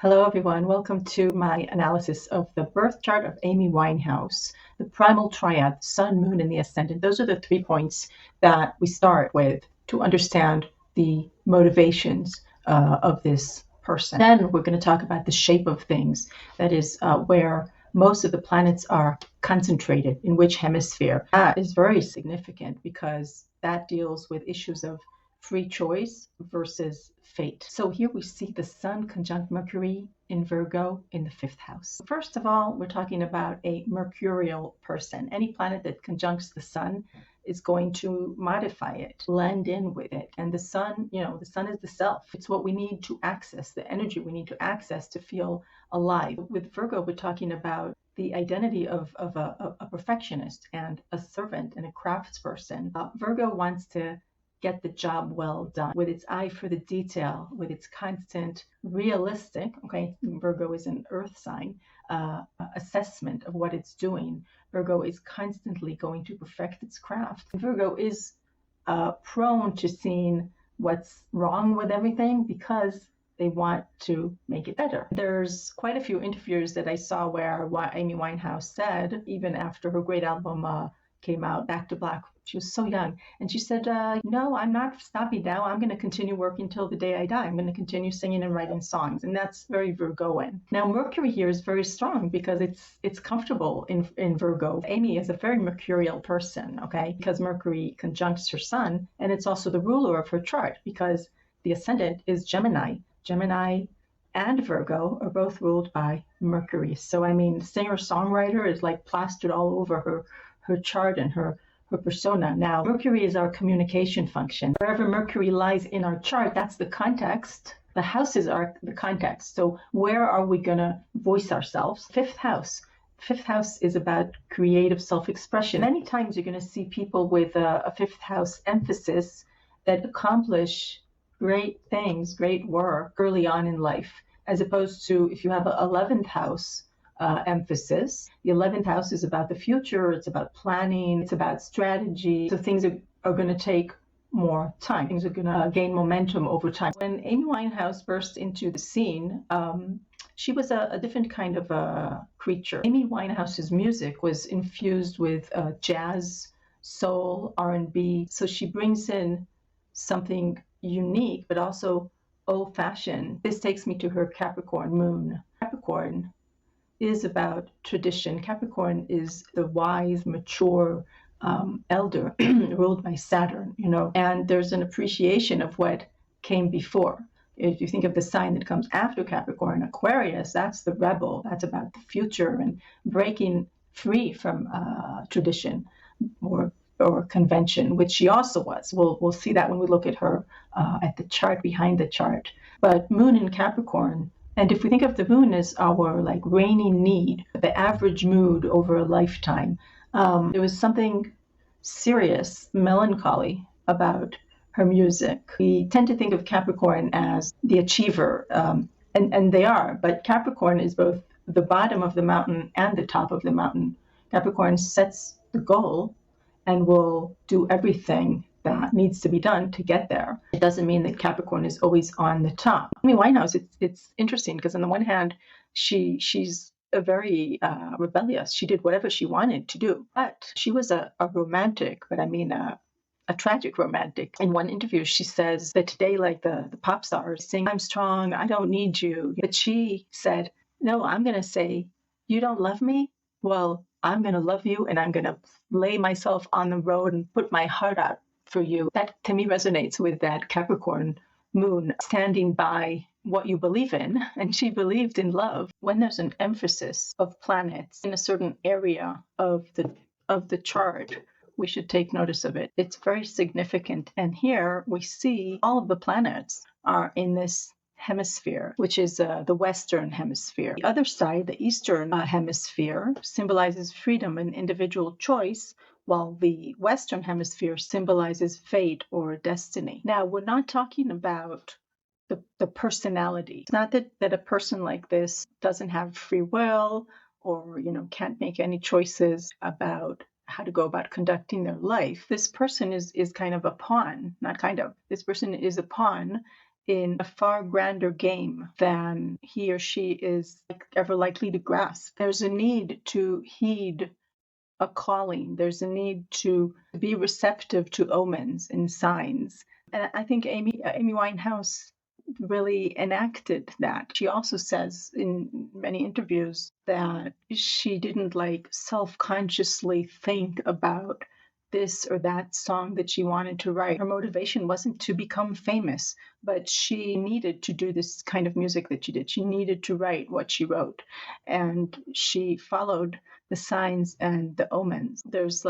Hello, everyone. Welcome to my analysis of the birth chart of Amy Winehouse, the Primal Triad, Sun, Moon, and the Ascendant. Those are the 3 points that we start with to understand the motivations of this person. Then we're going to talk about the shape of things, that is, where most of the planets are concentrated, in which hemisphere. That is very significant because that deals with issues of free choice versus fate. So here we see the Sun conjunct Mercury in Virgo in the 5th house. First of all, we're talking about a mercurial person. Any planet that conjuncts the Sun is going to modify it, blend in with it. And the Sun, the Sun is the self. It's what we need to access, the energy we need to access to feel alive. With Virgo, we're talking about the identity of a perfectionist and a servant and a craftsperson. Virgo wants to get the job well done, with its eye for the detail, with its constant realistic, Virgo is an earth sign, assessment of what it's doing. Virgo is constantly going to perfect its craft. Virgo is prone to seeing what's wrong with everything because they want to make it better. There's quite a few interviews that I saw where Amy Winehouse said, even after her great album came out, Back to Black, she was so young, and she said, no, I'm not stopping now. I'm going to continue working till the day I die. I'm going to continue singing and writing songs. And that's very Virgoan. Now, Mercury here is very strong because it's comfortable in Virgo. Amy is a very mercurial person, because Mercury conjuncts her Sun, and it's also the ruler of her chart because the Ascendant is Gemini. Gemini and Virgo are both ruled by Mercury. So, singer-songwriter is like plastered all over her chart and her persona. Now, Mercury is our communication function. Wherever Mercury lies in our chart, that's the context. The houses are the context. So where are we going to voice ourselves? 5th house. 5th house is about creative self-expression. Many times you're going to see people with a 5th house emphasis that accomplish great things, great work early on in life, as opposed to if you have an 11th house emphasis. The 11th house is about the future. It's about planning. It's about strategy. So things are going to take more time. Things are going to gain momentum over time. When Amy Winehouse burst into the scene, she was a different kind of a creature. Amy Winehouse's music was infused with jazz, soul, R&B. So she brings in something unique, but also old-fashioned. This takes me to her Capricorn moon. Capricorn is about tradition. Capricorn is the wise, mature elder ruled by Saturn, and there's an appreciation of what came before. If you think of the sign that comes after Capricorn, Aquarius, that's the rebel. That's about the future and breaking free from tradition or convention, which she also was. We'll see that when we look at her at the chart behind the chart. But Moon in Capricorn, and if we think of the moon as our reigning need, the average mood over a lifetime, there was something serious, melancholy about her music. We tend to think of Capricorn as the achiever, and they are, but Capricorn is both the bottom of the mountain and the top of the mountain. Capricorn sets the goal and will do everything that needs to be done to get there. It doesn't mean that Capricorn is always on the top. Amy Winehouse, it's interesting because on the one hand, she's a very rebellious. She did whatever she wanted to do, but she was a romantic, but a tragic romantic. In one interview, she says that today, the pop stars sing, "I'm strong, I don't need you." But she said, no, I'm going to say, you don't love me? Well, I'm going to love you, and I'm going to lay myself on the road and put my heart out for you. That to me resonates with that Capricorn moon, standing by what you believe in. And she believed in love. When there's an emphasis of planets in a certain area of the chart, we should take notice of it. It's very significant. And here we see all of the planets are in this hemisphere, which is the Western hemisphere. The other side, the Eastern hemisphere, symbolizes freedom and individual choice, while the Western hemisphere symbolizes fate or destiny. Now, we're not talking about the personality. It's not that a person like this doesn't have free will or, can't make any choices about how to go about conducting their life. This person is kind of a pawn, not kind of. This person is a pawn in a far grander game than he or she is ever likely to grasp. There's a need to heed a calling. There's a need to be receptive to omens and signs. And I think Amy Winehouse really enacted that. She also says in many interviews that she didn't self-consciously think about this or that song that she wanted to write. Her motivation wasn't to become famous, but she needed to do this kind of music that she did. She needed to write what she wrote, and she followed the signs and the omens. There's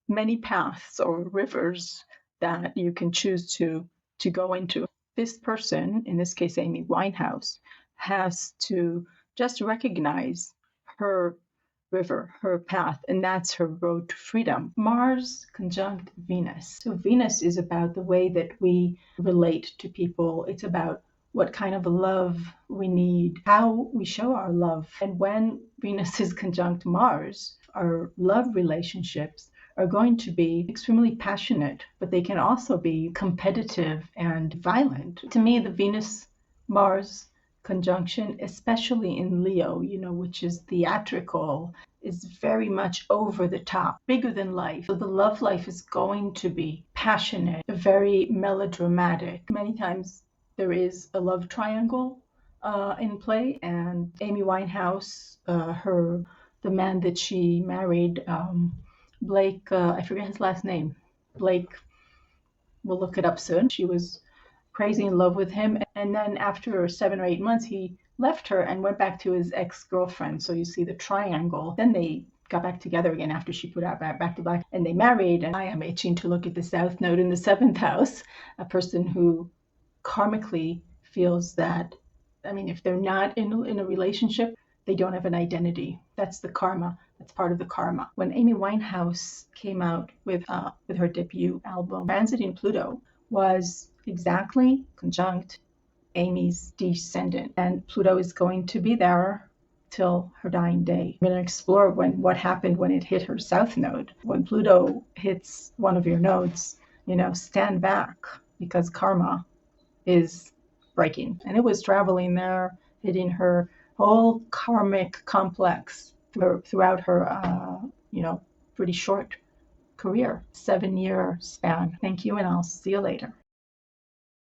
many paths or rivers that you can choose to go into. This person, in this case Amy Winehouse, has to just recognize her river, her path, and that's her road to freedom. Mars conjunct Venus. So Venus is about the way that we relate to people. It's about what kind of love we need, how we show our love. And when Venus is conjunct Mars, our love relationships are going to be extremely passionate, but they can also be competitive and violent. To me, the Venus-Mars conjunction, especially in Leo, which is theatrical, is very much over the top, bigger than life. So the love life is going to be passionate, very melodramatic. Many times there is a love triangle in play, and Amy Winehouse, the man that she married, Blake, I forget his last name. Blake, we'll look it up soon. She was crazy in love with him. And then after 7 or 8 months, he left her and went back to his ex-girlfriend. So you see the triangle. Then they got back together again after she put out Back to Black, and they married. And I am itching to look at the South Node in the 7th house, a person who karmically feels that, if they're not in a relationship, they don't have an identity. That's the karma. That's part of the karma. When Amy Winehouse came out with her debut album, transiting Pluto was exactly conjunct Amy's descendant, and Pluto is going to be there till her dying day. I'm going to explore what happened when it hit her south node. When Pluto hits one of your nodes, stand back, because karma is breaking. And it was traveling there, hitting her whole karmic complex throughout her, pretty short career, 7-year span. Thank you, and I'll see you later.